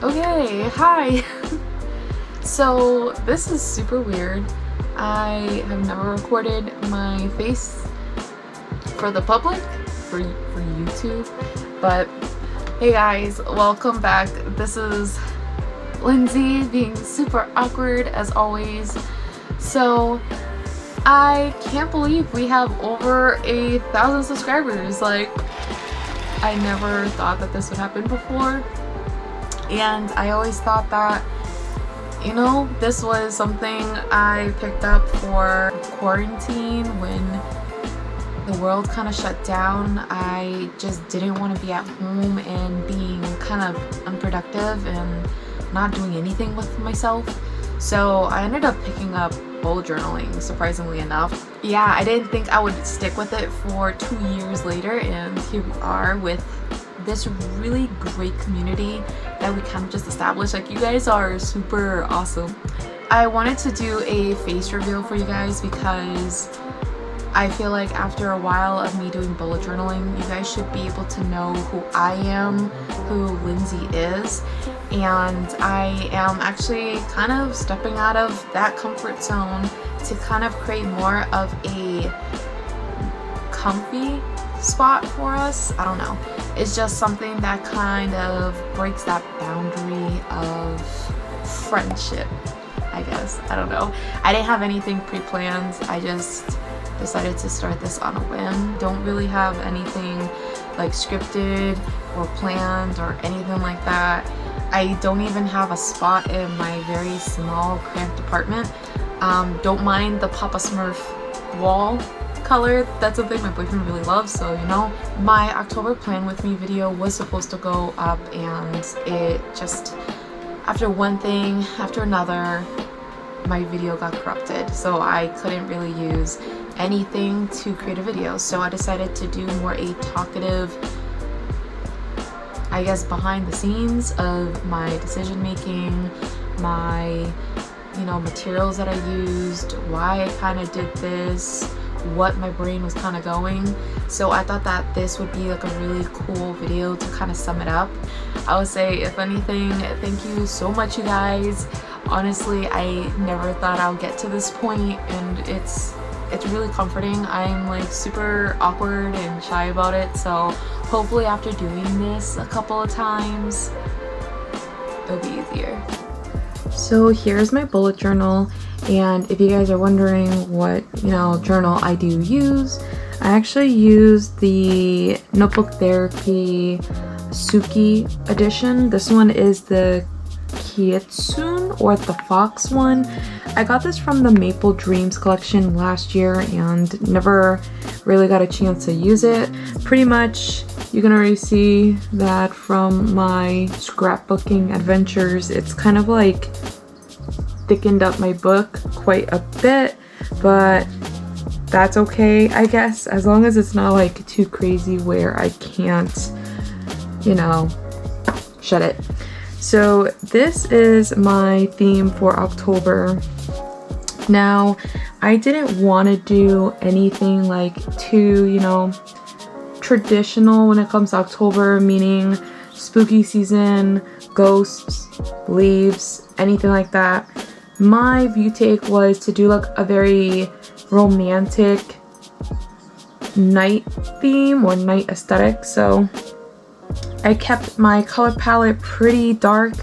Okay, hi! So this is super weird. I have never recorded my face for the public, for YouTube, but hey guys, welcome back. This is Lindsay being super awkward as always. So I can't believe we have over 1,000 subscribers. Like, I never thought that this would happen before, and I always thought that, you know, this was something I picked up for quarantine when the world kind of shut down. I just didn't want to be at home and being kind of unproductive and not doing anything with myself. So I ended up picking up bullet journaling, surprisingly enough. Yeah, I didn't think I would stick with it for 2 years later, and here we are with this really great community that we kind of just established. Like, you guys are super awesome. I wanted to do a face reveal for you guys because I feel like after a while of me doing bullet journaling, you guys should be able to know who I am, who Lindsay is, and I am actually kind of stepping out of that comfort zone to kind of create more of a comfy spot for us. I don't know. It's just something that kind of breaks that boundary of friendship, I guess. I don't know. I didn't have anything pre-planned. I just decided to start this on a whim. Don't really have anything like scripted or planned or anything like that. I don't even have a spot in my very small cramped apartment. Don't mind the Papa Smurf wall color. That's something my boyfriend really loves, so you know. My October plan with me video was supposed to go up, and it just, after one thing after another, my video got corrupted, so I couldn't really use anything to create a video. So I decided to do more a talkative, I guess, behind the scenes of my decision making, my, you know, materials that I used, why I kind of did this, what my brain was kind of going. So I thought that this would be like a really cool video to kind of sum it up. I would say, if anything, thank you so much, you guys. Honestly, I never thought I'll get to this point, and it's really comforting. I'm like super awkward and shy about it, so hopefully after doing this a couple of times, it'll be easier. So here's my bullet journal, and if you guys are wondering what, you know, journal I do use, I actually use the Notebook Therapy Tsuki edition. This one is the Kitsune, or the fox one. I got this from the Maple Dreams collection last year and never really got a chance to use it. Pretty much you can already see that from my scrapbooking adventures. It's kind of like thickened up my book quite a bit, but that's okay, I guess, as long as it's not like too crazy where I can't, you know, shut it. So this is my theme for October. Now, I didn't want to do anything like too, you know, traditional when it comes to October, meaning spooky season, ghosts, leaves, anything like that. My view take was to do like a very romantic night theme or night aesthetic. So I kept my color palette pretty dark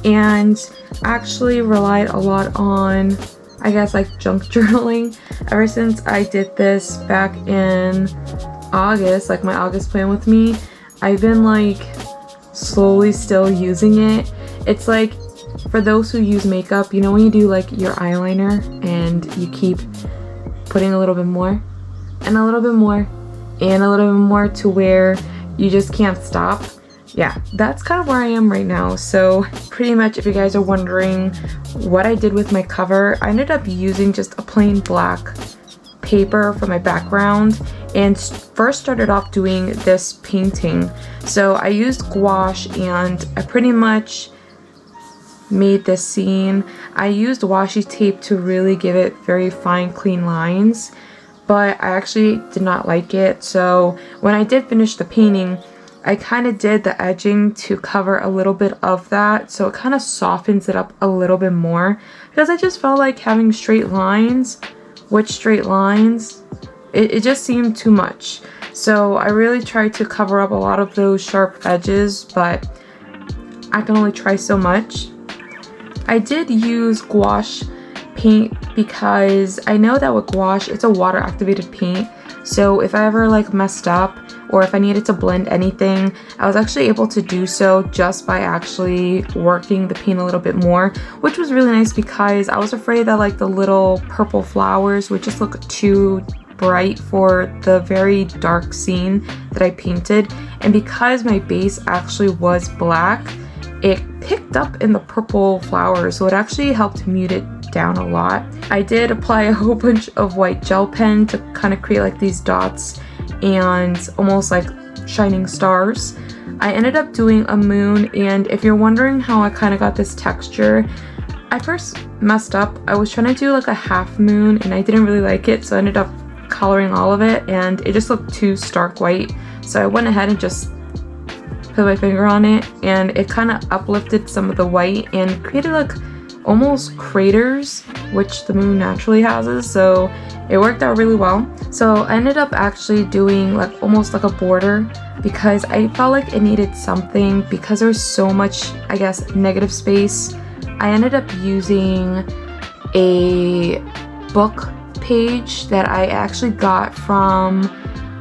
and actually relied a lot on, I guess, like junk journaling. Ever since I did this back in August, like my August plan with me, I've been like slowly still using it. It's like, for those who use makeup, you know when you do like your eyeliner and you keep putting a little bit more and a little bit more and a little bit more to where you just can't stop? Yeah, that's kind of where I am right now. So pretty much, if you guys are wondering what I did with my cover, I ended up using just a plain black paper for my background and first started off doing this painting. So I used gouache and I pretty much made this scene. I used washi tape to really give it very fine, clean lines, but I actually did not like it. So when I did finish the painting, I kind of did the edging to cover a little bit of that, so it kind of softens it up a little bit more, because I just felt like having straight lines with straight lines, it just seemed too much. So I really tried to cover up a lot of those sharp edges, but I can only try so much. I did use gouache paint because I know that with gouache, it's a water activated paint. So if I ever like messed up or if I needed to blend anything, I was actually able to do so just by actually working the paint a little bit more, which was really nice because I was afraid that like the little purple flowers would just look too bright for the very dark scene that I painted. And because my base actually was black, it picked up in the purple flowers, so it actually helped mute it down a lot. I did apply a whole bunch of white gel pen to kind of create like these dots and almost like shining stars. I ended up doing a moon, and if you're wondering how I kind of got this texture, I first messed up. I was trying to do like a half moon and I didn't really like it, so I ended up coloring all of it and it just looked too stark white. So I went ahead and just put my finger on it, and it kind of uplifted some of the white and created like almost craters, which the moon naturally has, so it worked out really well. So I ended up actually doing like almost like a border because I felt like it needed something because there was so much, I guess, negative space. I ended up using a book page that I actually got from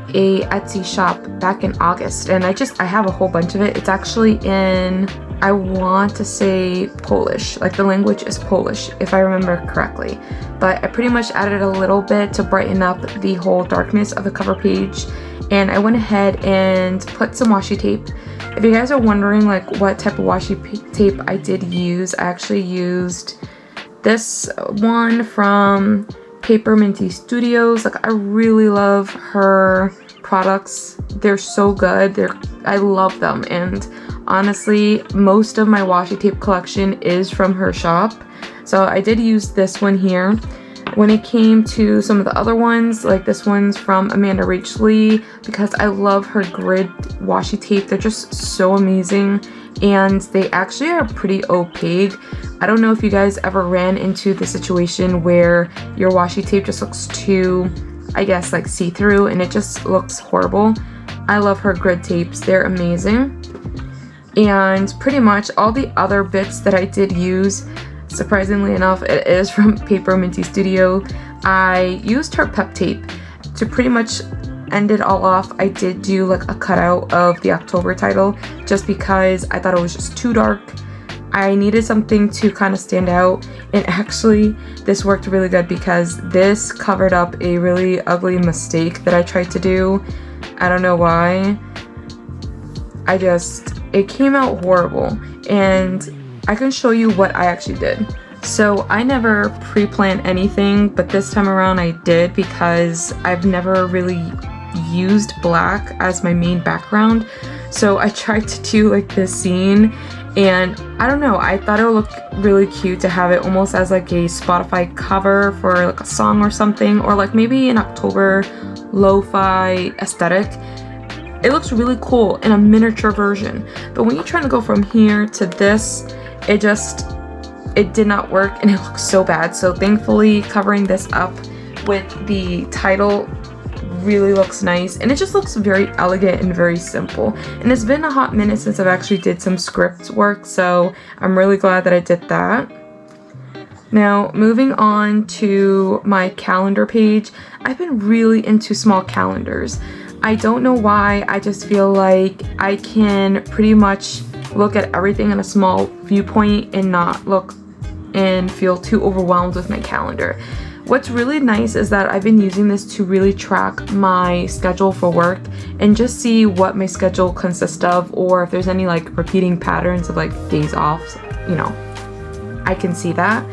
a Etsy shop back in August, and I have a whole bunch of it. It's actually in, I want to say Polish, like the language is Polish if I remember correctly, but I pretty much added a little bit to brighten up the whole darkness of the cover page. And I went ahead and put some washi tape. If you guys are wondering like what type of washi tape I did use, I actually used this one from PaperMintyStudio. Like, I really love her products. They're so good. I love them, and honestly, most of my washi tape collection is from her shop. So I did use this one here. When it came to some of the other ones, like this one's from AmandaRachLee, because I love her grid washi tape. They're just so amazing, and they actually are pretty opaque. I don't know if you guys ever ran into the situation where your washi tape just looks too, I guess, like see-through, and it just looks horrible. I love her grid tapes. They're amazing. And pretty much all the other bits that I did use, surprisingly enough, it is from PaperMintyStudio. I used her pep tape to pretty much end it all off. I did do like a cutout of the October title just because I thought it was just too dark. I needed something to kind of stand out, and actually this worked really good because this covered up a really ugly mistake that I tried to do. I don't know why. It came out horrible, and I can show you what I actually did. So I never pre-planned anything, but this time around I did because I've never really used black as my main background. So I tried to do like this scene, and I don't know, I thought it would look really cute to have it almost as like a Spotify cover for like a song or something, or like maybe an October lo-fi aesthetic. It looks really cool in a miniature version, but when you're trying to go from here to this, it did not work, and it looks so bad. So thankfully covering this up with the title really looks nice, and it just looks very elegant and very simple. And it's been a hot minute since I've actually did some script work, so I'm really glad that I did that. Now, moving on to my calendar page, I've been really into small calendars. I don't know why, I just feel like I can pretty much look at everything in a small viewpoint and not look and feel too overwhelmed with my calendar. What's really nice is that I've been using this to really track my schedule for work and just see what my schedule consists of, or if there's any like repeating patterns of like days off, you know, I can see that.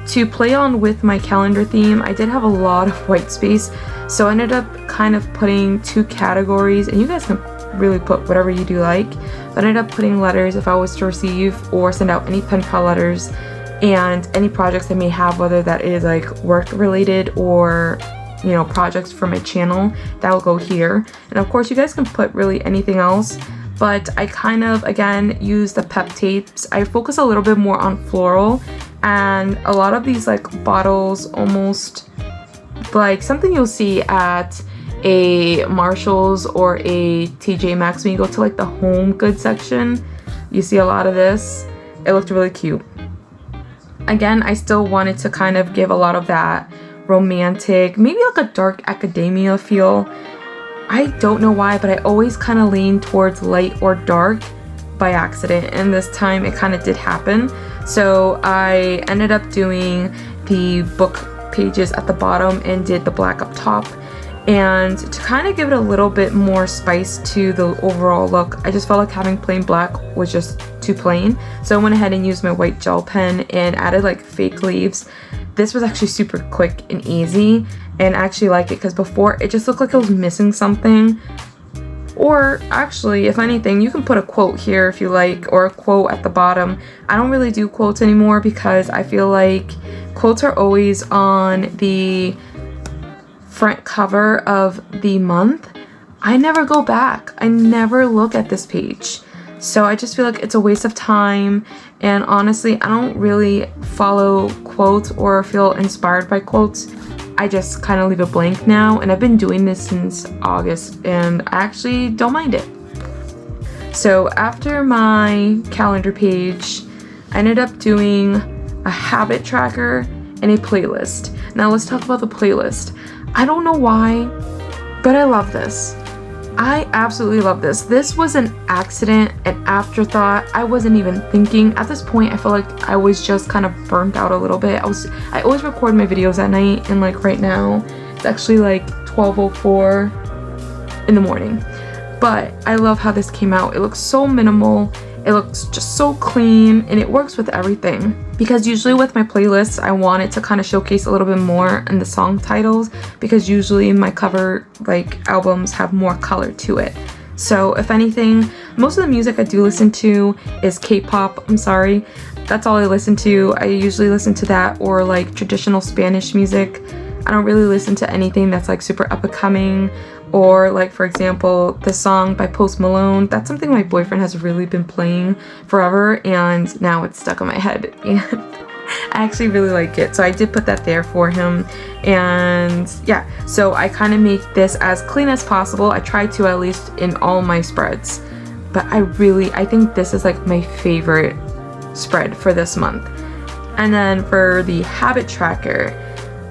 To play on with my calendar theme, I did have a lot of white space, so I ended up kind of putting two categories, and you guys can really put whatever you do like, but I ended up putting letters if I was to receive or send out any pen pal letters, and any projects I may have, whether that is like work related or you know, projects for my channel. That will go here. And of course you guys can put really anything else, but I kind of, again, use the pep tapes. I focus a little bit more on floral, and a lot of these like bottles, almost like something you'll see at a Marshall's or a TJ Maxx when you go to like the home goods section. You see a lot of this. It looked really cute. Again, I still wanted to kind of give a lot of that romantic, maybe like a dark academia feel. I don't know why, but I always kind of lean towards light or dark by accident, and this time it kind of did happen. So I ended up doing the book pages at the bottom and did the black up top. And to kind of give it a little bit more spice to the overall look, I just felt like having plain black was just too plain. So I went ahead and used my white gel pen and added like fake leaves. This was actually super quick and easy, and I actually like it because before it just looked like it was missing something. Or actually, if anything, you can put a quote here if you like, or a quote at the bottom. I don't really do quotes anymore because I feel like quotes are always on the front cover of the month. I never go back. I never look at this page. So I just feel like it's a waste of time, and honestly, I don't really follow quotes or feel inspired by quotes. I just kind of leave it blank now, and I've been doing this since August, and I actually don't mind it. So after my calendar page, I ended up doing a habit tracker and a playlist. Now let's talk about the playlist. I don't know why, but I love this. I absolutely love this. This was an accident, an afterthought. I wasn't even thinking. At this point, I feel like I was just kind of burnt out a little bit. I always record my videos at night, and like right now, it's actually like 12:04 in the morning. But I love how this came out. It looks so minimal. It looks just so clean, and it works with everything. Because usually with my playlists, I want it to kind of showcase a little bit more in the song titles, because usually my cover like albums have more color to it. So if anything, most of the music I do listen to is K-pop. I'm sorry, that's all I listen to. I usually listen to that or like traditional Spanish music. I don't really listen to anything that's like super up and coming, or like for example the song by Post Malone. That's something my boyfriend has really been playing forever, and now it's stuck in my head, and I actually really like it, so I did put that there for him. And yeah, so I kind of make this as clean as possible. I try to, at least in all my spreads, but I think this is like my favorite spread for this month. And then for the habit tracker,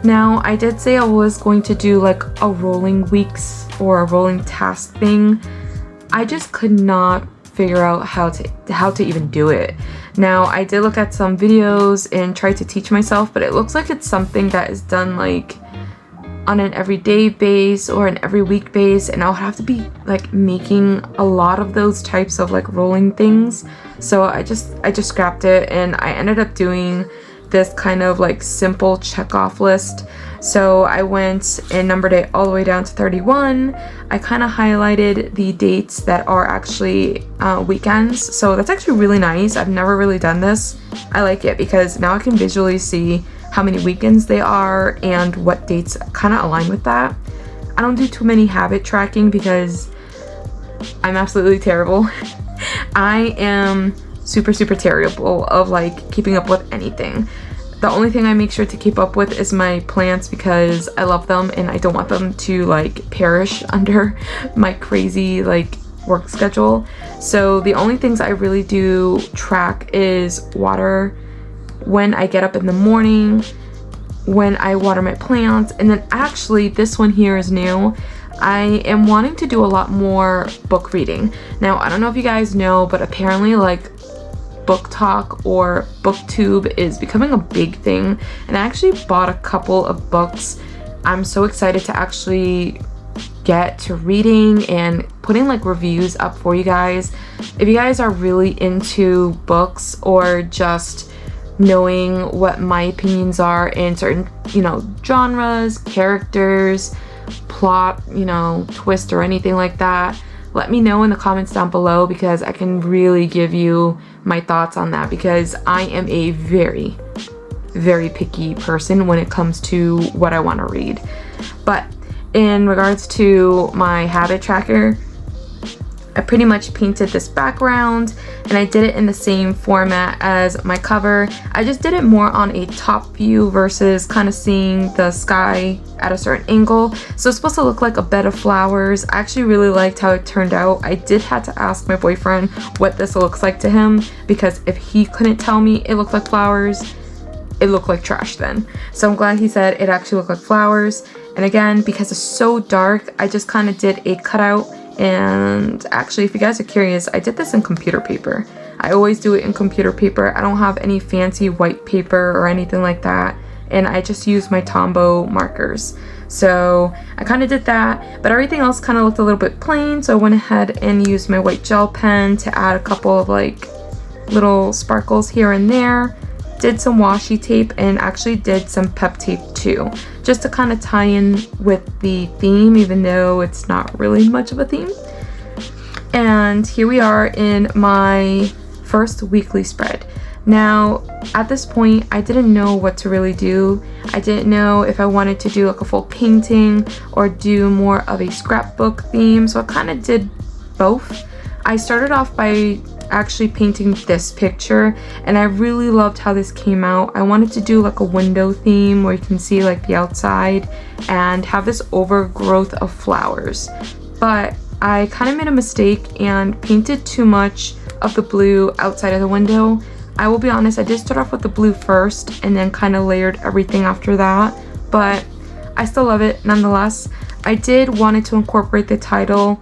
now I did say I was going to do like a rolling weeks or a rolling task thing. I just could not figure out how to even do it. Now I did look at some videos and try to teach myself, but it looks like it's something that is done like on an everyday base or an every week base, and I'll have to be like making a lot of those types of like rolling things. So I just scrapped it, and I ended up doing this kind of like simple check off list. So I went and numbered it all the way down to 31. I kind of highlighted the dates that are actually weekends, so that's actually really nice. I've never really done this. I like it because now I can visually see how many weekends they are and what dates kind of align with that. I don't do too many habit tracking because I'm absolutely terrible. I am super terrible of like keeping up with anything. The only thing I make sure to keep up with is my plants, because I love them and I don't want them to like perish under my crazy like work schedule. So the only things I really do track is water, when I get up in the morning, when I water my plants, and then actually this one here is new. I am wanting to do a lot more book reading. Now I don't know if you guys know, but apparently like Book Talk or BookTube is becoming a big thing, and I actually bought a couple of books. I'm so excited to actually get to reading and putting like reviews up for you guys. If you guys are really into books or just knowing what my opinions are in certain, you know, genres, characters, plot, you know, twist or anything like that, let me know in the comments down below, because I can really give you my thoughts on that, because I am a very picky person when it comes to what I want to read. But in regards to my habit tracker, I pretty much painted this background and I did it in the same format as my cover. I just did it more on a top view versus kind of seeing the sky at a certain angle. So it's supposed to look like a bed of flowers. I actually really liked how it turned out. I did have to ask my boyfriend what this looks like to him, because if he couldn't tell me it looked like flowers, it looked like trash then. So I'm glad he said it actually looked like flowers. And again, because it's so dark, I just kind of did a cutout. And actually, if you guys are curious, I did this in computer paper. I always do it in computer paper. I don't have any fancy white paper or anything like that. And I just use my Tombow markers. So I kind of did that, but everything else kind of looked a little bit plain. So I went ahead and used my white gel pen to add a couple of like little sparkles here and there. Did some washi tape and actually did some pep tape too, just to kind of tie in with the theme, even though it's not really much of a theme. And here we are in my first weekly spread. Now, at this point, I didn't know what to really do. I didn't know if I wanted to do like a full painting or do more of a scrapbook theme, so I kind of did both. I started off by actually painting this picture, and I really loved how this came out. I wanted to do like a window theme where you can see like the outside and have this overgrowth of flowers, but I kind of made a mistake and painted too much of the blue outside of the window. I will be honest, I did start off with the blue first and then kind of layered everything after that, but I still love it nonetheless. I did wanted to incorporate the title,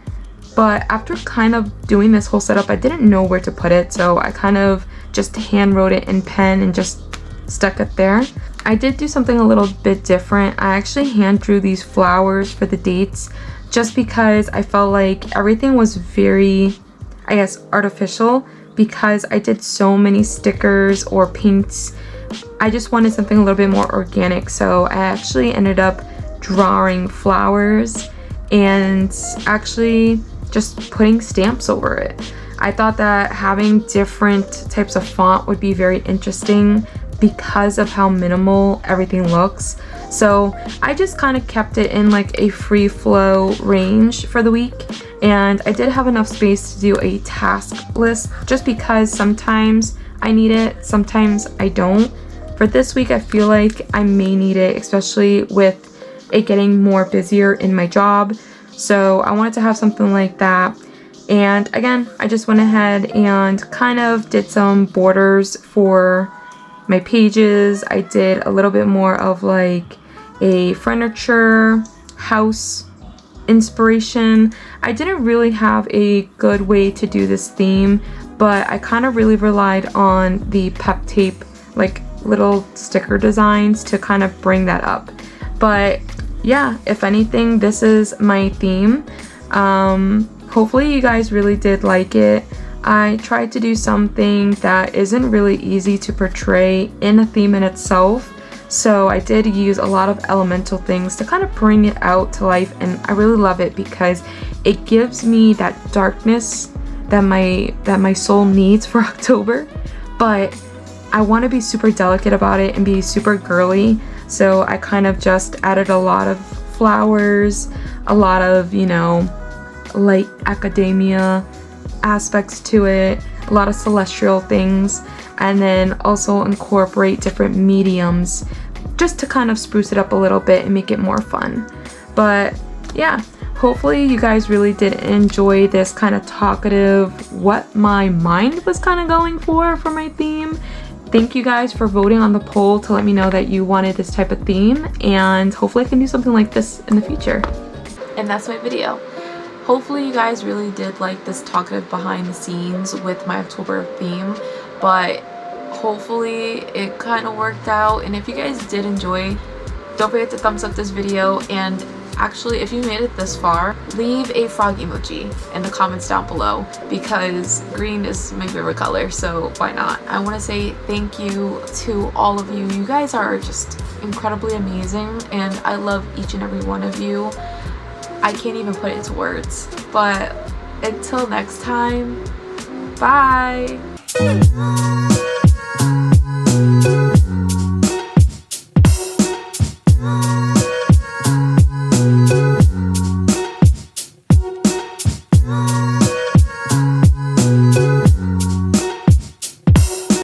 but after kind of doing this whole setup, I didn't know where to put it, so I kind of just hand wrote it in pen and just stuck it there. I did do something a little bit different. I actually hand drew these flowers for the dates, just because I felt like everything was very, I guess, artificial, because I did so many stickers or paints. I just wanted something a little bit more organic, so I actually ended up drawing flowers and actually just putting stamps over it. I thought that having different types of font would be very interesting because of how minimal everything looks. So I just kind of kept it in like a free flow range for the week, and I did have enough space to do a task list just because sometimes I need it, sometimes I don't. For this week, I feel like I may need it, especially with it getting more busier in my job. So I wanted to have something like that. And again, I just went ahead and kind of did some borders for my pages. I did a little bit more of like a furniture house inspiration. I didn't really have a good way to do this theme, but I kind of really relied on the pep tape, like little sticker designs to kind of bring that up. But yeah, if anything, this is my theme. Hopefully you guys really did like it. I tried to do something that isn't really easy to portray in a theme in itself, so I did use a lot of elemental things to kind of bring it out to life, and I really love it because it gives me that darkness that my soul needs for October, but I want to be super delicate about it and be super girly. So I kind of just added a lot of flowers, a lot of, you know, light academia aspects to it, a lot of celestial things, and then also incorporate different mediums just to kind of spruce it up a little bit and make it more fun. But yeah, hopefully you guys really did enjoy this kind of talkative, what my mind was kind of going for my theme. Thank you guys for voting on the poll to let me know that you wanted this type of theme, and hopefully I can do something like this in the future. And that's my video. Hopefully you guys really did like this talkative behind the scenes with my October theme, but hopefully it kind of worked out. And if you guys did enjoy, don't forget to thumbs up this video, and actually if you made it this far, leave a frog emoji in the comments down below, because green is my favorite color, so why not? I want to say thank you to all of you. You guys are just incredibly amazing, and I love each and every one of you. I can't even put it into words, but until next time, bye.